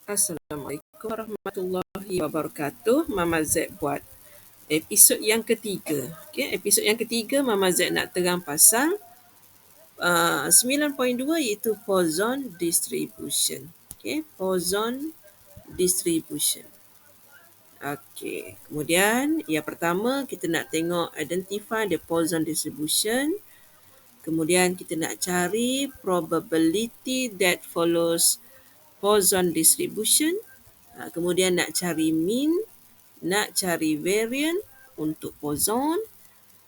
Assalamualaikum warahmatullahi wabarakatuh. Mama Z buat episod yang ketiga. Okay, episod yang ketiga Mama Z nak terang pasal 9.2 iaitu Poisson distribution. Okay, Poisson distribution. Okay, kemudian yang pertama kita nak tengok identify the Poisson distribution. Kemudian kita nak cari probability that follows Poisson distribution. Kemudian nak cari mean, nak cari variant untuk Poisson.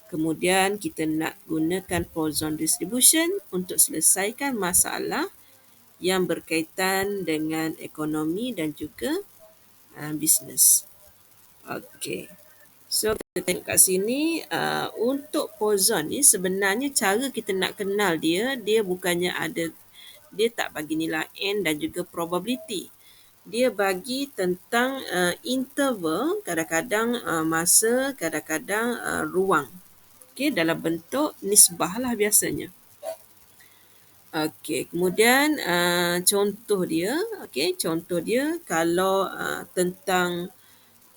Kemudian kita nak gunakan Poisson distribution untuk selesaikan masalah yang berkaitan dengan ekonomi dan juga bisnes. Okey. So kita tengok kat sini untuk Poisson ni sebenarnya cara kita nak kenal dia bukannya dia tak bagi nilai n dan juga probability. Dia bagi tentang interval, kadang-kadang masa, kadang-kadang ruang. Okey, dalam bentuk nisbah lah biasanya. Okey, kemudian contoh dia, contoh dia kalau tentang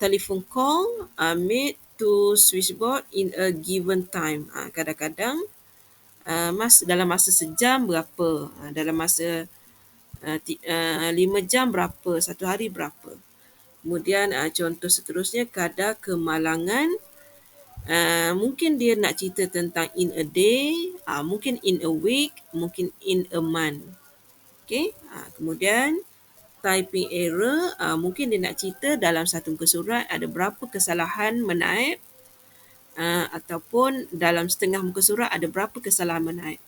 telephone call made to switchboard in a given time. Kadang-kadang dalam masa sejam berapa, dalam masa 5 jam berapa, satu hari berapa. Kemudian contoh seterusnya kadar kemalangan, mungkin dia nak cerita tentang in a day, mungkin in a week, mungkin in a month. Okay? Kemudian typing error, mungkin dia nak cerita dalam satu muka surat ada berapa kesalahan menaip, ataupun dalam setengah muka surat ada berapa kesalahan menaip.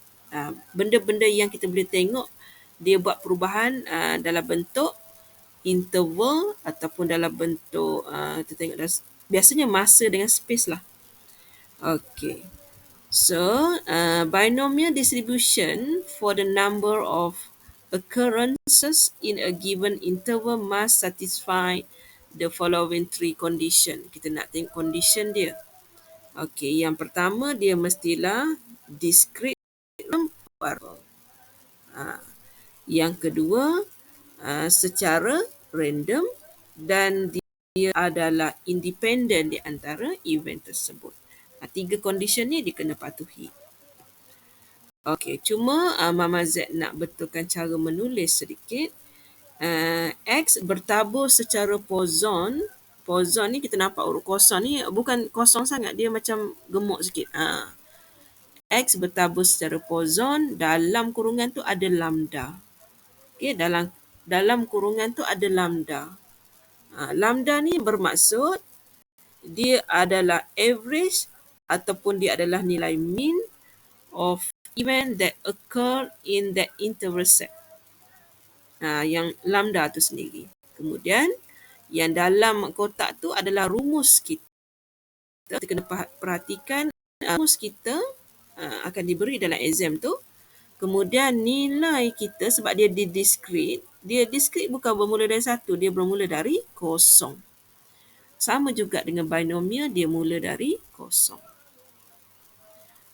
Benda-benda yang kita boleh tengok dia buat perubahan dalam bentuk interval ataupun dalam bentuk kita tengok biasanya masa dengan space lah. Okay. So binomial distribution for the number of occurrences in a given interval must satisfy the following three condition. Kita nak tengok condition dia. Okay, yang pertama dia mestilah discrete variable. Yang kedua secara random dan dia adalah independent di antara event tersebut. Tiga condition ni dia kena patuhi. Okey, cuma Mama Z nak betulkan cara menulis sedikit. X bertabur secara Poisson. Poisson ni kita nampak huruf kosong ni bukan kosong sangat, dia macam gemuk sikit. X bertabur secara Poisson, dalam kurungan tu ada lambda. Okey, dalam kurungan tu ada lambda. Lambda ni bermaksud dia adalah average ataupun dia adalah nilai mean of event that occur in that interval set. Yang lambda tu sendiri. Kemudian yang dalam kotak tu adalah rumus kita. Kita kena perhatikan rumus kita akan diberi dalam exam tu. Kemudian nilai kita sebab dia discrete, bukan bermula dari 1, dia bermula dari kosong. Sama juga dengan binomial, dia mula dari kosong.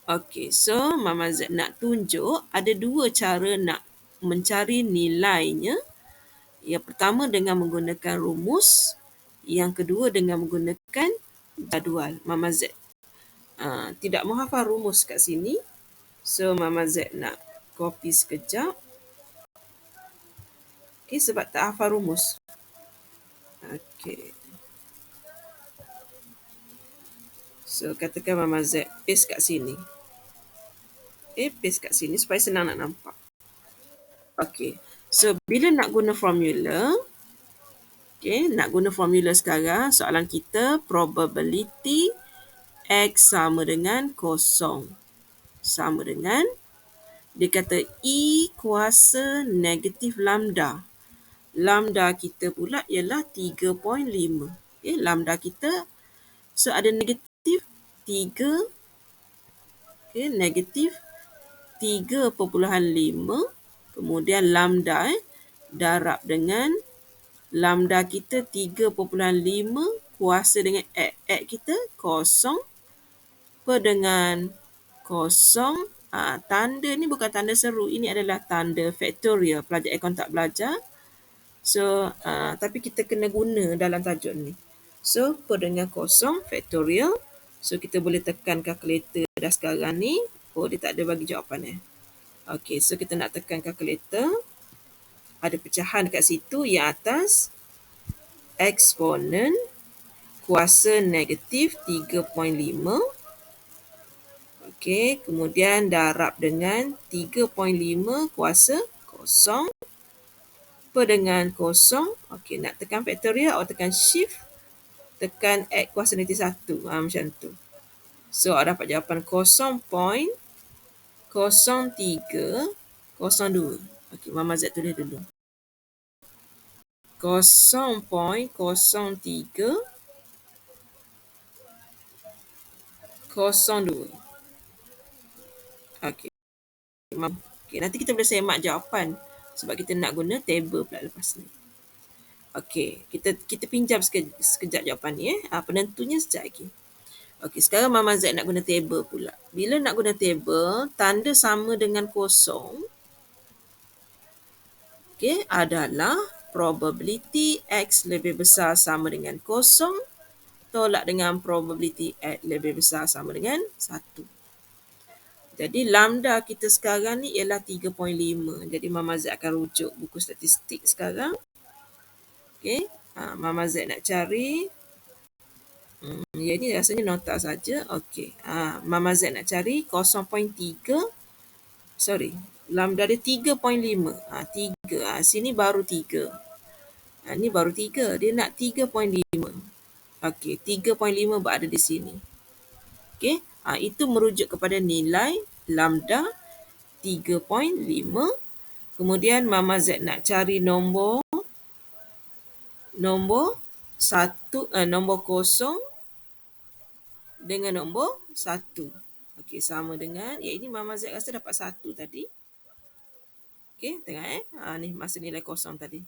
Okey, so Mama Z nak tunjuk ada dua cara nak mencari nilainya. Yang pertama dengan menggunakan rumus, yang kedua dengan menggunakan jadual. Mama Z tidak menghafal rumus kat sini, so Mama Z nak copy sekejap. Okay, sebab tak hafal rumus. Okay. So, katakan Mama Z paste kat sini. Okay, paste kat sini supaya senang nak nampak. Okay. So, bila nak guna formula, nak guna formula sekarang, soalan kita probability X sama dengan kosong. Sama dengan, dia kata E kuasa negatif lambda. Lambda kita pula ialah 3.5. Lambda kita, so ada negatif 3, negatif 3.5, kemudian lambda darab dengan lambda kita 3.5 kuasa dengan X kita kosong per dengan kosong. Tanda ni bukan tanda seru, ini adalah tanda faktorial. Pelajar akaun tak belajar, So, tapi kita kena guna dalam tajuk ni. So, per dengan kosong factorial. So, kita boleh tekan kalkulator dah sekarang ni. Oh, dia tak ada bagi jawapan. Okey, so kita nak tekan kalkulator. Ada pecahan kat situ yang atas. Eksponen kuasa negatif 3.5. Okey, kemudian darab dengan 3.5 kuasa kosong per dengan kosong. Okey, nak tekan factorial atau tekan shift, tekan X kuasa negatif 1. Macam tu. So, awak dapat jawapan 0.0302. Okey, Mama Z tulis dulu. 0.0302. Okey. Okey, nanti kita boleh semak jawapan sebab kita nak guna table pula lepas ni. Okey, kita pinjam sekejap jawapan ni. Penentunya sekejap lagi. Okey, sekarang Mama Z nak guna table pula. Bila nak guna table, tanda sama dengan kosong, okey, adalah probability X lebih besar sama dengan kosong tolak dengan probability X lebih besar sama dengan 1. Jadi lambda kita sekarang ni ialah 3.5. Jadi Mama Z akan rujuk buku statistik sekarang. Okey, Mama Z nak cari. Ya, ni rasanya nota saja. Okey, Mama Z nak cari 0.3. Sorry, lambda dia 3.5. 3. Sini baru 3. Ni baru 3. Dia nak 3.5. Okey, 3.5 berada di sini. Okey, itu merujuk kepada nilai lambda 3.5. Kemudian Mama Z nak cari nombor kosong dengan nombor 1. Okey, sama dengan, ini Mama Z rasa dapat 1 tadi. Okey, tengok ni masa nilai kosong tadi.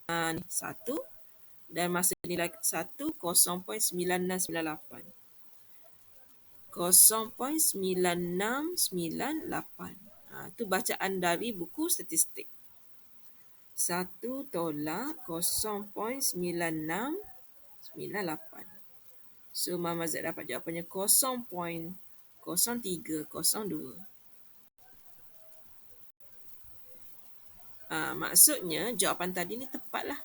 Ni 1 dan masa nilai 1 0.9698. 0.9698. Itu bacaan dari buku statistik. 1 tolak 0.9698. So, Mama Z dapat jawapannya 0.0302. Maksudnya jawapan tadi ni tepatlah.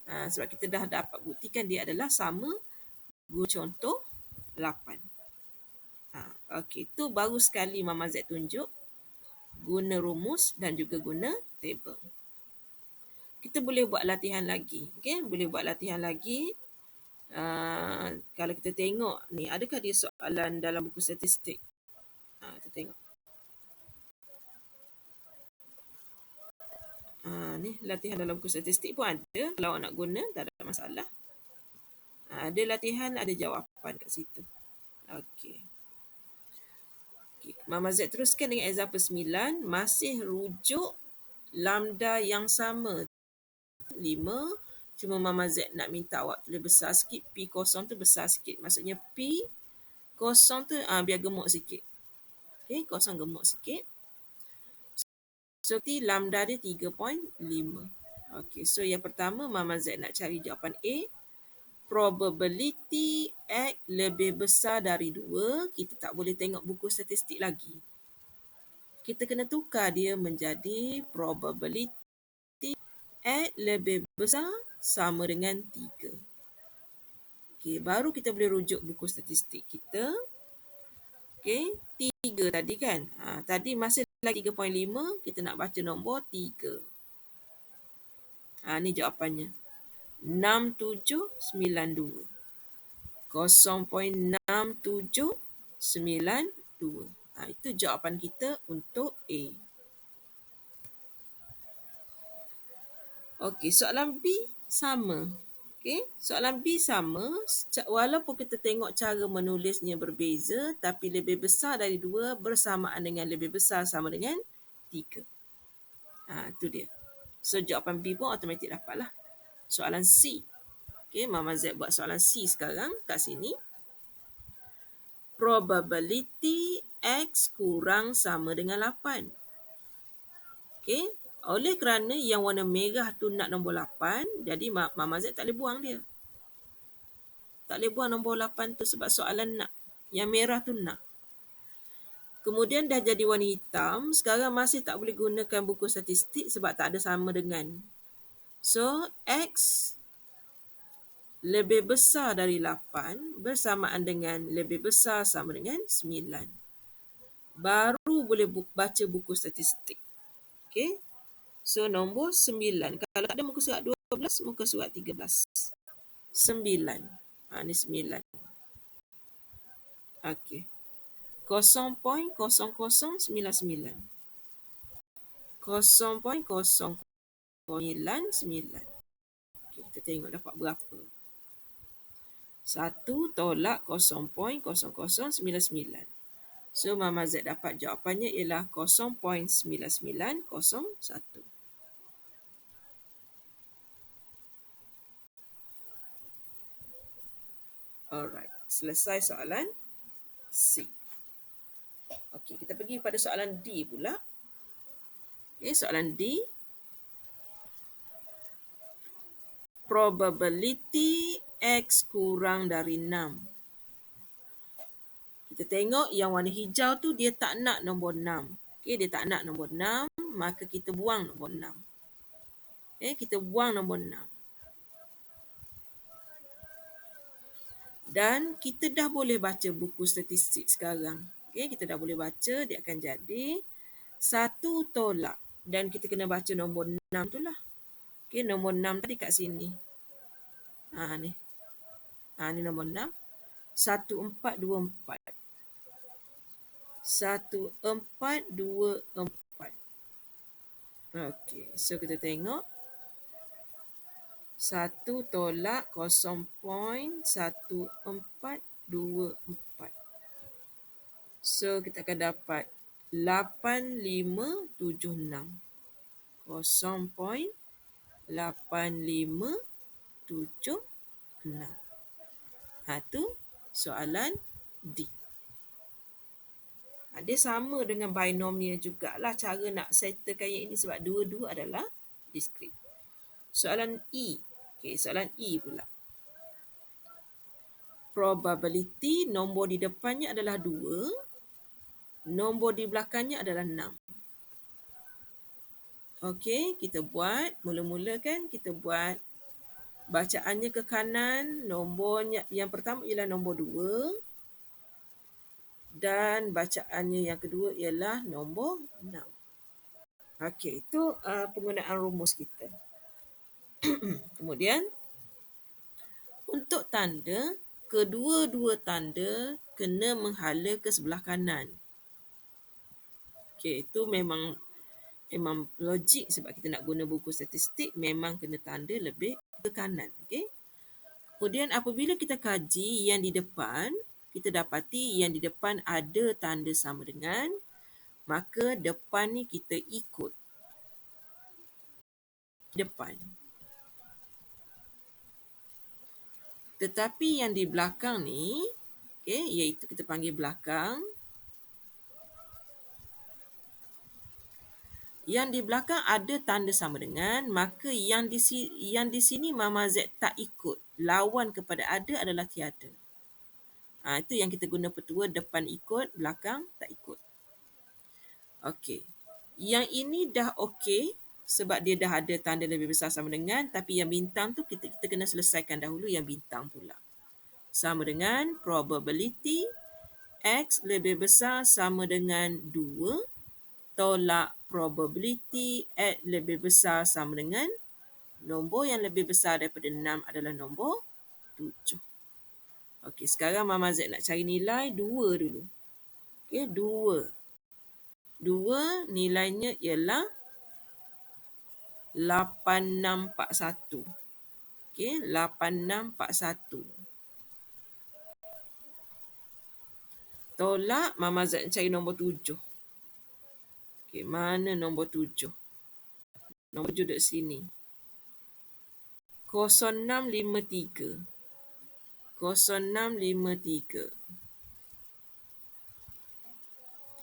Sebab kita dah dapat buktikan dia adalah sama guna contoh 8. Okey, tu baru sekali Mama Z tunjuk guna rumus dan juga guna table. Kita boleh buat latihan lagi. Okey, boleh buat latihan lagi. Kalau kita tengok ni, adakah dia soalan dalam buku statistik? Kita tengok. Ni latihan dalam buku statistik pun ada. Kalau awak nak guna, tak ada masalah. Ada latihan, ada jawapan kat situ. Okey. Mama Z teruskan dengan example 9. Masih rujuk lambda yang sama. 5. Cuma Mama Z nak minta awak tulis besar sikit. P kosong tu besar sikit. Maksudnya P kosong tu biar gemuk sikit. Okay, kosong gemuk sikit. So, lambda dia 3.5. Okay, so yang pertama Mama Z nak cari jawapan A. Probability X lebih besar dari 2. Kita tak boleh tengok buku statistik lagi. Kita kena tukar dia menjadi probability X lebih besar sama dengan 3. Okay, baru kita boleh rujuk buku statistik kita. Okay, 3 tadi kan. Tadi masih lagi 3.5, kita nak baca nombor 3. Ni jawapannya. 6792. 0.6792. Itu jawapan kita untuk A. Okey, soalan B sama. Okey, soalan B sama. Walaupun kita tengok cara menulisnya berbeza, tapi lebih besar dari 2 bersamaan dengan lebih besar sama dengan 3. Itu dia. So, jawapan B pun automatik dapatlah. Soalan C. Okey, Mama Z buat soalan C sekarang kat sini. Probability X kurang sama dengan 8. Okey, Oleh kerana yang warna merah tu nak nombor 8, jadi Mama Z tak boleh buang dia. Tak boleh buang nombor 8 tu sebab soalan nak. Yang merah tu nak. Kemudian dah jadi warna hitam, sekarang masih tak boleh gunakan buku statistik sebab tak ada sama dengan. So, X lebih besar dari 8 bersamaan dengan lebih besar sama dengan 9. Baru boleh baca buku statistik. Okay. So, nombor 9. Kalau tak ada muka surat 12, muka surat 13. 9. Ini 9. Okay. 0.0099. 0.0099. Okay, kita tengok dapat berapa. 1 tolak 0.0099. So, Mama Z dapat jawapannya ialah 0.9901. Alright, selesai soalan C. Okey, kita pergi pada soalan D pula. Okay, soalan D. Probability X kurang dari 6. Kita tengok yang warna hijau tu dia tak nak nombor 6. Okay, dia tak nak nombor 6, maka kita buang nombor 6. Okay, kita buang nombor 6. Dan kita dah boleh baca buku statistik sekarang. Okay, kita dah boleh baca, dia akan jadi 1 tolak. Dan kita kena baca nombor 6 tu lah. Okay, nombor 6 tadi kat sini. Ni. Ni nombor 6. 1424. 1424. Okey, so kita tengok. 1 tolak 0.1424. So, kita akan dapat 8576. 0.8576. Itu soalan D. Dia sama dengan binomial jugalah cara nak settlekan yang ini sebab dua-dua adalah discrete. Soalan E. Okay, soalan E pula. Probability nombor di depannya adalah 2. Nombor di belakangnya adalah 6. Okey, kita buat. Mula-mula kan kita buat bacaannya ke kanan. Nombornya yang pertama ialah nombor 2. Dan bacaannya yang kedua ialah nombor 6. Okey, itu penggunaan rumus kita. Kemudian, untuk tanda, kedua-dua tanda kena menghala ke sebelah kanan. Okey, itu memang logik sebab kita nak guna buku statistik, memang kena tanda lebih ke kanan. Okey. Kemudian apabila kita kaji yang di depan, kita dapati yang di depan ada tanda sama dengan, maka depan ni kita ikut depan. Tetapi yang di belakang ni, iaitu kita panggil belakang. Yang di belakang ada tanda sama dengan, maka yang di sini Mama Z tak ikut. Lawan kepada ada adalah tiada. Itu yang kita guna petua, depan ikut, belakang tak ikut. Okey. Yang ini dah okey sebab dia dah ada tanda lebih besar sama dengan, tapi yang bintang tu kita kena selesaikan dahulu yang bintang pula. Sama dengan probability X lebih besar sama dengan 2 tolak probability X lebih besar sama dengan nombor yang lebih besar daripada 6 adalah nombor 7. Okey, sekarang Mama Z nak cari nilai 2 dulu. Okey, 2. 2 nilainya ialah 8641. Okey, 8641. Tolak, Mama Z cari nombor 7. Okey, mana nombor 7? Nombor 7 dekat sini. 0653. 0653.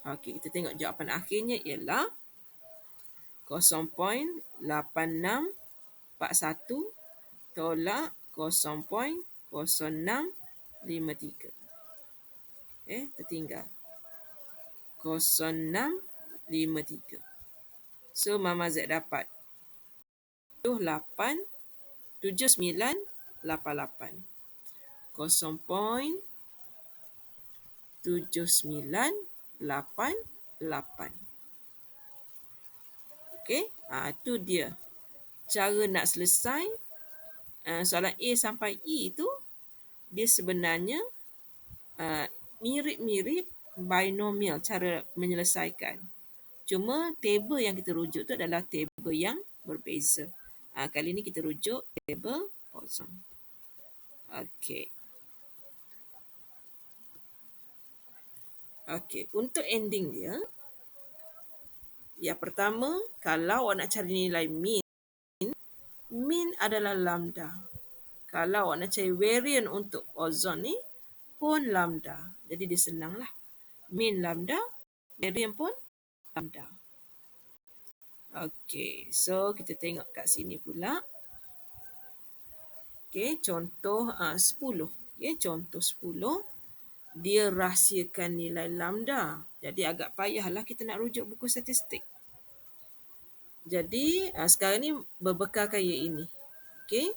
Okey, kita tengok jawapan akhirnya ialah 0.8641 tolak 0.0653. Tertinggal. 0653. So, Mama Z dapat 7988. 0.7988. Okey, itu dia. Cara nak selesai soalan A sampai E tu, dia sebenarnya mirip-mirip binomial cara menyelesaikan. Cuma table yang kita rujuk tu adalah table yang berbeza. Kali ni kita rujuk table Poisson. Okey. Okey, untuk ending dia, yang pertama, kalau awak nak cari nilai mean adalah lambda. Kalau awak nak cari variance untuk ozon ni pun lambda. Jadi dia senanglah. Mean lambda, variance pun lambda. Okey, so kita tengok kat sini pula. Okey, contoh 10. Okey, contoh 10. Dia rahsiakan nilai lambda. Jadi agak payahlah kita nak rujuk buku statistik. Jadi sekarang ni berbekalkan ia ini. Okey.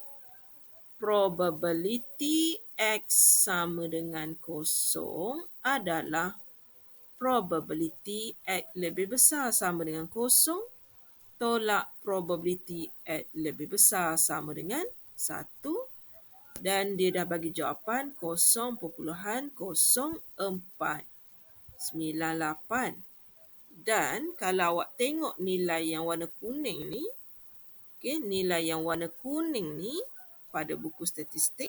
Probability X sama dengan kosong adalah probability X lebih besar sama dengan kosong tolak probability X lebih besar sama dengan 1, dan dia dah bagi jawapan 0.0498. Dan kalau awak tengok nilai yang warna kuning ni, nilai yang warna kuning ni pada buku statistik,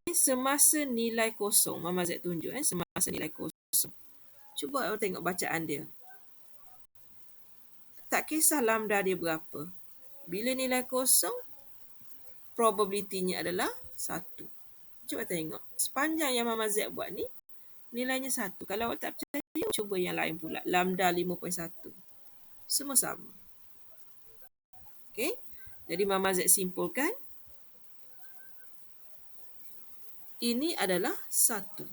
semasa nilai kosong, Mama Z tunjuk semasa nilai kosong. Cuba awak tengok bacaan dia. Tak kisah lambda dia berapa. Bila nilai kosong, probabilitinya adalah 1. Cuba tengok. Sepanjang yang Mama Z buat ni, nilainya 1. Kalau awak tak percaya, cuba yang lain pula. Lambda 5.1. Semua sama. Okey. Jadi Mama Z simpulkan, ini adalah 1.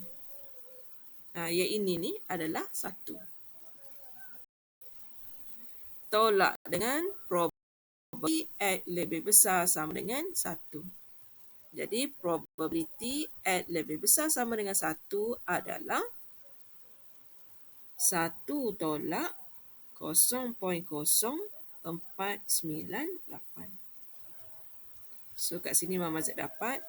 Yang ini ni adalah 1. Tolak dengan probability X lebih besar sama dengan 1. Jadi probability X lebih besar sama dengan 1 adalah 1 tolak 0.0498. So kat sini Mama Z dapat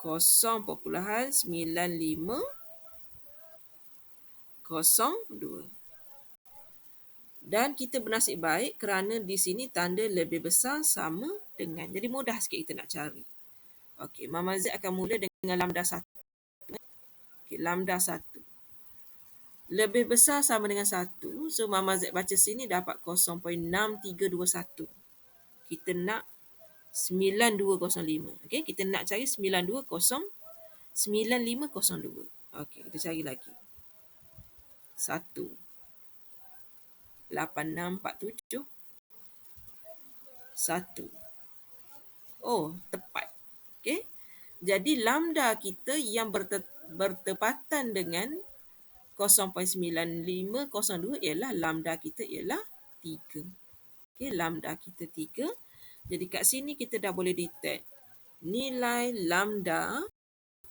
0.9502. Dan kita bernasib baik kerana di sini tanda lebih besar sama dengan. Jadi mudah sikit kita nak cari. Okey, Mama Z akan mula dengan lambda 1. Okey, lambda 1. Lebih besar sama dengan 1. So Mama Z baca sini dapat 0.6321. Kita nak 9205. Okey, kita nak cari 9502. Okey, kita cari lagi. 1 8647 1. Oh, tepat. Okey. Jadi lambda kita yang bertepatan dengan 0.9502 ialah lambda kita ialah 3. Okey, lambda kita 3. Jadi kat sini kita dah boleh detect nilai lambda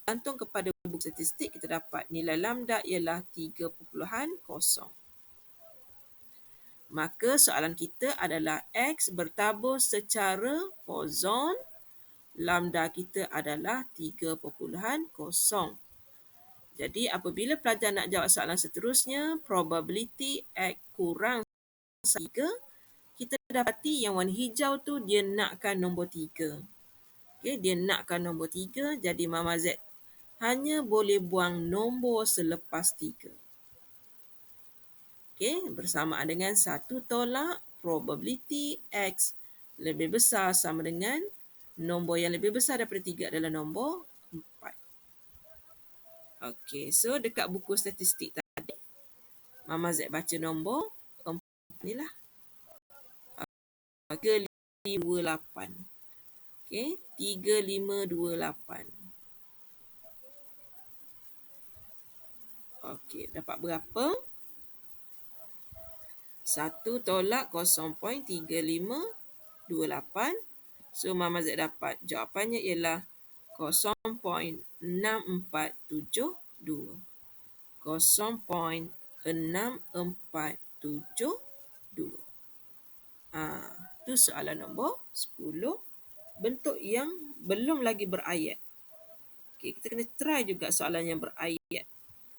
gantung kepada buku statistik. Kita dapat nilai lambda ialah 3.0. Maka soalan kita adalah X bertabur secara Poisson. Lambda kita adalah 3.0. Jadi apabila pelajar nak jawab soalan seterusnya, probability X kurang 3, kita dapati yang warna hijau tu dia nakkan nombor 3. Okey, dia nakkan nombor 3, jadi Mama Z hanya boleh buang nombor selepas 3. Okey, bersamaan dengan 1 tolak probability X lebih besar sama dengan nombor yang lebih besar daripada 3 adalah nombor 4. Okey, so dekat buku statistik tadi, Mama Z baca nombor 4 ni lah. 3528. Okey, 3528. Okey, dapat berapa? 1 tolak 0.3528. So, Mama Z dapat jawapannya ialah 0.6472. 0.6472. Itu soalan nombor 10. Bentuk yang belum lagi berayat. Okay, kita kena try juga soalan yang berayat.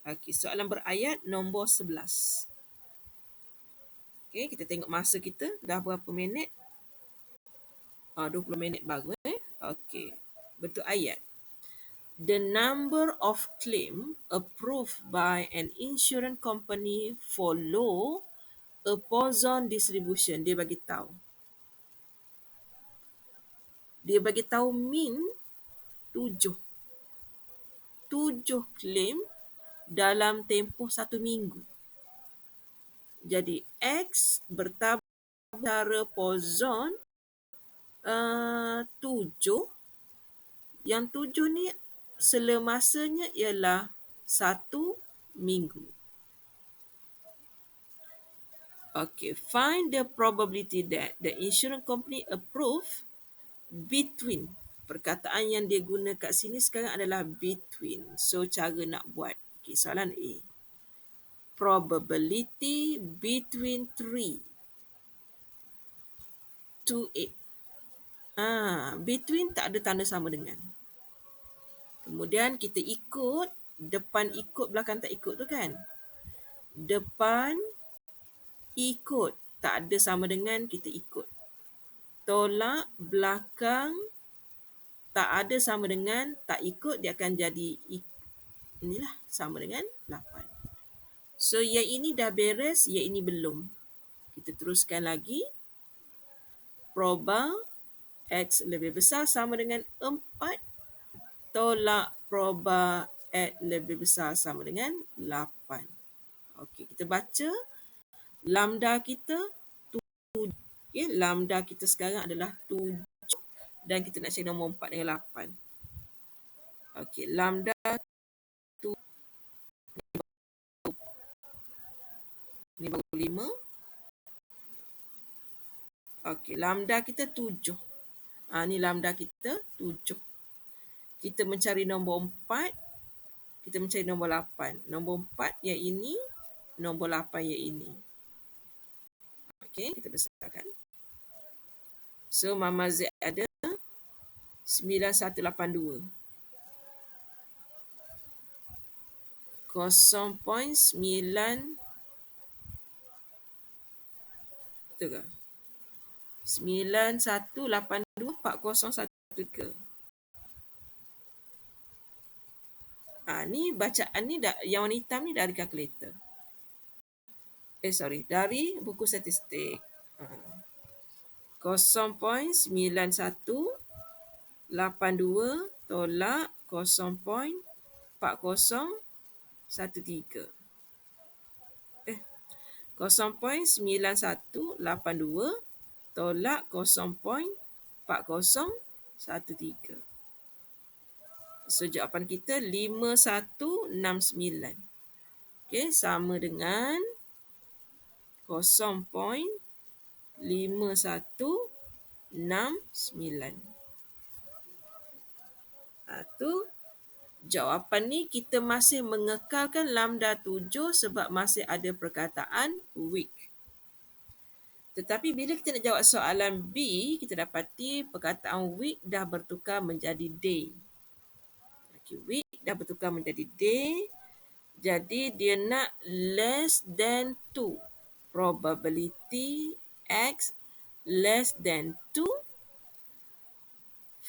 Okay, soalan berayat nombor 11. Okay, kita tengok masa kita dah berapa minit. 20 minit baru. Okay, bentuk ayat. The number of claim approved by an insurance company follow a Poisson distribution. Dia bagi tahu. Dia bagi tahu min 7. 7 claim dalam tempoh 1 minggu. Jadi X bertabur secara Poisson 7. Yang 7 ni selemasanya ialah 1 minggu. Okay, find the probability that the insurance company approve between. Perkataan yang dia guna kat sini sekarang adalah between. So, cara nak buat. Okay, soalan A. Probability between 3 to 8. Between tak ada tanda sama dengan. Kemudian kita ikut, depan ikut, belakang tak ikut tu kan. Depan ikut, tak ada sama dengan, kita ikut. Tolak, belakang, tak ada sama dengan, tak ikut, dia akan jadi inilah sama dengan 8. So, yang ini dah beres, yang ini belum. Kita teruskan lagi. Proba X lebih besar sama dengan 4. Tolak proba X lebih besar sama dengan 8. Okey, kita baca. Lambda kita 7. Okay, lambda kita sekarang adalah 7. Dan kita nak cari nombor 4 dengan 8. Okey, lambda 7. Ni baru 5. Okey, lambda kita 7. Ni lambda kita 7. Kita mencari nombor 4. Kita mencari nombor 8. Nombor 4 yang ini. Nombor 8 yang ini. Okey, kita besarkan. So, Mama Z ada 9182. 0.9. Betul ke? 91824013. Ni bacaan ni yang warna hitam ni dari kalkulator. Dari buku statistik. 0.9182 tolak 0.4013. 0.9182 tolak 0.4013. So, jawapan kita 5169. Okey, sama dengan 0.5169. Tu jawapan ni kita masih mengekalkan lambda 7 sebab masih ada perkataan week. Tetapi bila kita nak jawab soalan B, kita dapati perkataan week dah bertukar menjadi day. Okay, week dah bertukar menjadi day. Jadi dia nak less than 2. Probability X less than 2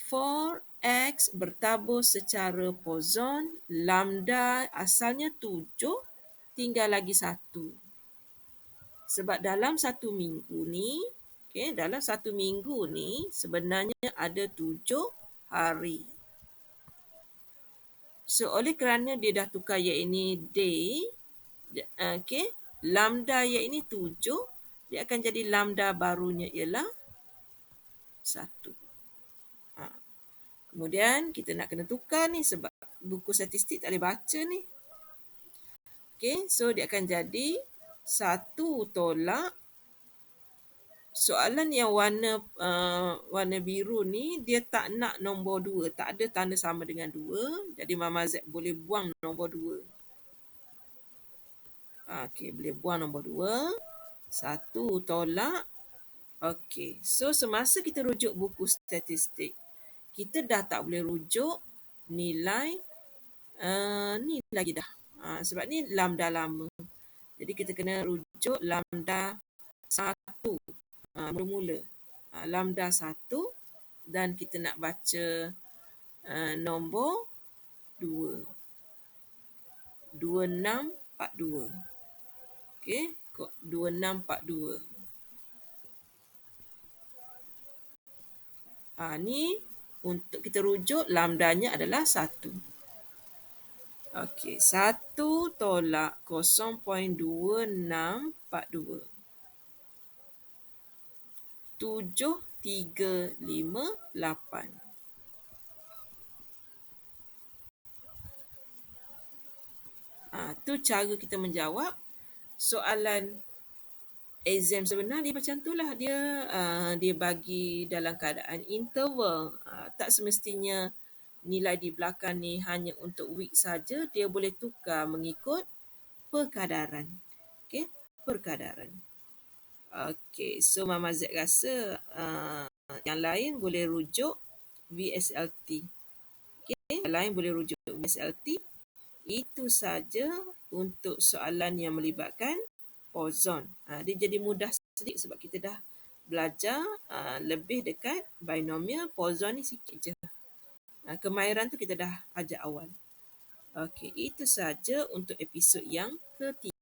for X bertabur secara Poisson. Lambda asalnya 7, tinggal lagi 1. Sebab dalam 1 minggu ni, dalam 1 minggu ni sebenarnya ada 7 hari. So, oleh kerana dia dah tukar yang ini day, lambda yang ini 7, dia akan jadi lambda barunya ialah 1. Kemudian kita nak kena tukar ni sebab buku statistik tak boleh baca ni. Okay, so dia akan jadi 1 tolak soalan yang warna biru ni dia tak nak nombor 2, tak ada tanda sama dengan 2. Jadi Mama Z boleh buang nombor 2. Okey, boleh buang nombor 2. 1 tolak. Okey, so semasa kita rujuk buku statistik, kita dah tak boleh rujuk nilai ni lagi dah. Sebab ni lambda lama. Jadi kita kena rujuk lambda 1 mula-mula. Lambda 1 dan kita nak baca nombor 2. 2642. Okey, 2642. Ni untuk kita rujuk lambdanya adalah 1. Okey, 1 tolak 0.2642. 7358. Tu cara kita menjawab soalan exam sebenar dia macam tu lah. Dia bagi dalam keadaan interval. Tak semestinya nilai di belakang ni hanya untuk week saja. Dia boleh tukar mengikut perkadaran. Okay, perkadaran. Okay, so Mama Z rasa yang lain boleh rujuk VSLT. Okay, yang lain boleh rujuk VSLT. Itu saja untuk soalan yang melibatkan ozon. Dia jadi mudah sedikit sebab kita dah belajar lebih dekat binomial. Ozon ni sikit je. Kemahiran tu kita dah ajar awal. Okey, itu saja untuk episod yang ketiga.